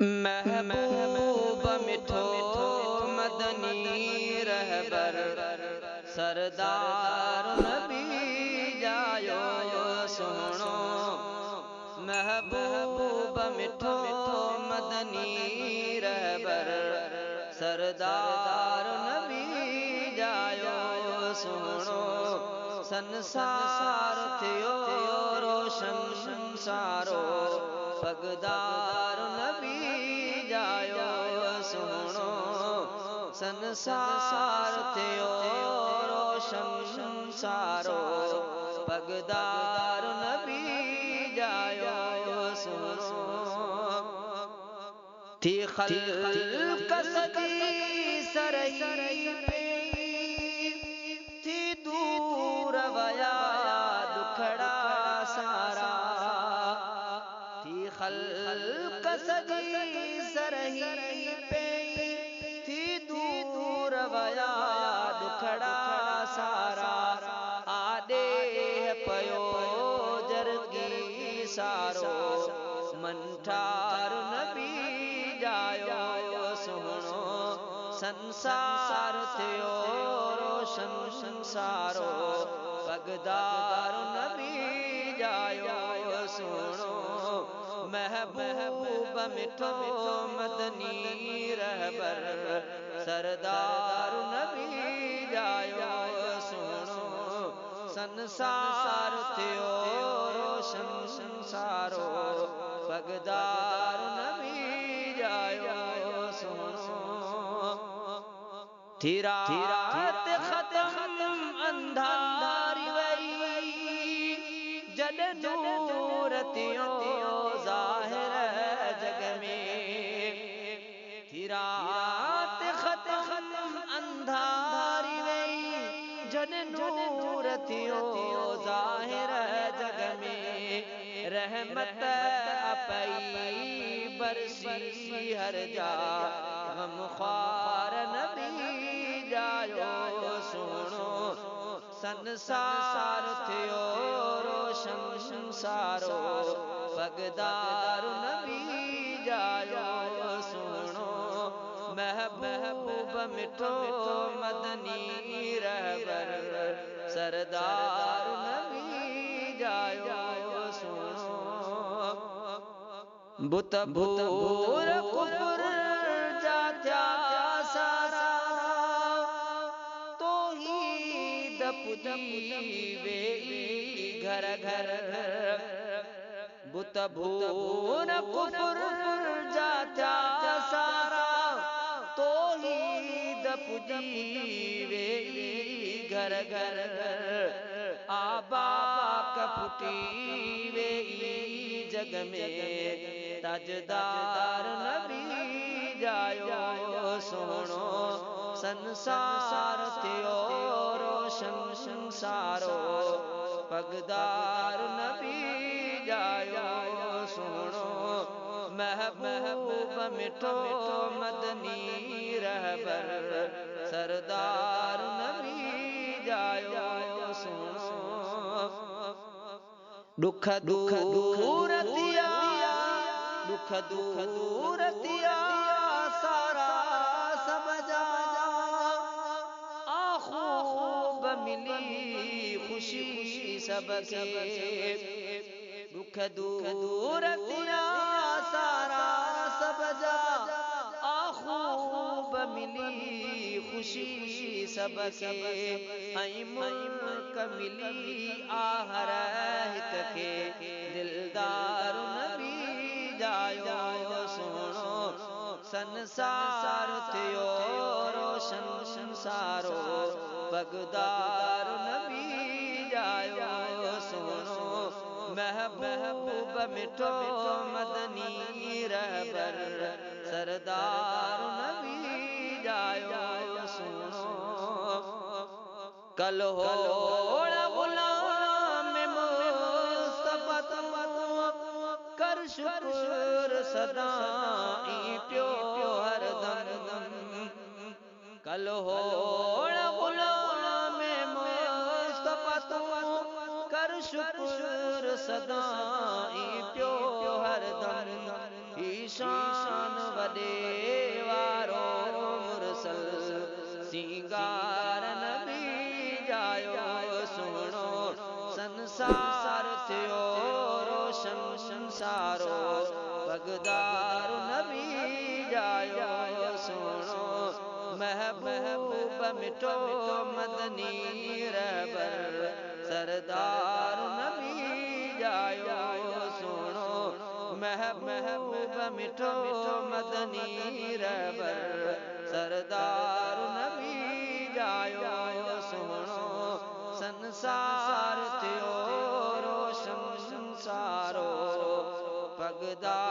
महबूब मिठो मदनी रहबर सरदार नबी जायो सुनो। महबूब मिठो मदनी रहबर सरदार नबी जायो सुनो। संसार थियो रोशन सारो पगदार नबी जायो सुनो। संसार थियो रोशन सारो पगदार नबी जायो सुनो। थी खल्क सदी सरही पे थी दूर वया दुखड़ा सारा। थी खल्क सदी सरही पे थी दूर वया दुखड़ा सारा। आदे पयो जरगी सारो मंठार नबी जायो सुनो। संसार थियो रोशन संसारो पगदार नबी जायो सुनो। महबूब मिठो मदनी रहबर सरदार नबी जायो सुनो। संसार थियो रोशन संसारो पगदार नबी जायो सुनो। थी रात खत्म अंधारी वई जद नूर थियो जाहिर जग में। थी रात खत्म अंधारी वई जद नूर थियो जाहिर जग में। रहमत अपई बरसी हर जा गम ख्वार नबी जायो सुनो। संसार थियो रोशन संसारो पगदार नबी जायो सुनो। महबूब मिठो मदनी रहबर सरदार नबी जायो सुनो। बुत भूर कुफर जात्या सारा तौहीद पुजीवे घर घर। बुत भूर कुफर जात्या सारा तौहीद पुजीवे घर घर। आबा कपुटी वे जग में ताजदार नबी जायो सुनो। संसार थियो रोशन संसारो पगदार नबी जायो सुनो। महबूब मिठो मदनी रहबर सरदार नबी जायो सुनो। दुख दूर दिया दुख दूर दिया सारा सब जा। खूब मिली खुशी खुशी सबके। दुख दूर दिया सारा सब जा। खूब मिली खुशी खुशी सबके। ऐ मुल्क मिली आहर हित के दिलदार नबी जायो सुनो। संसार थियो रोशन संसारो पगदार नबी जायो सुनो। महबूब मिठो मदनी रहबर सरदार नबी जायो सुनो। कल होड़ गुलाम मुस्तफा कर शुक्र सदाई प्यो हरदम। कल होड़ गुलाम मुस्तफा कर शुक्र सदाई प्यो हरदम। ईशान दे वारो मुरसल सिंगार नबी जायो सुनो संसार थियो रोशन संसारो पगदार नबी जायो सुनो महबूब मिठो मदनी रहबर सरदार नबी जायो सुनो महबूब मिठो मदनी रहबर सरदार नबी जायो सुनो संसार थियो रोशन संसारो पगदार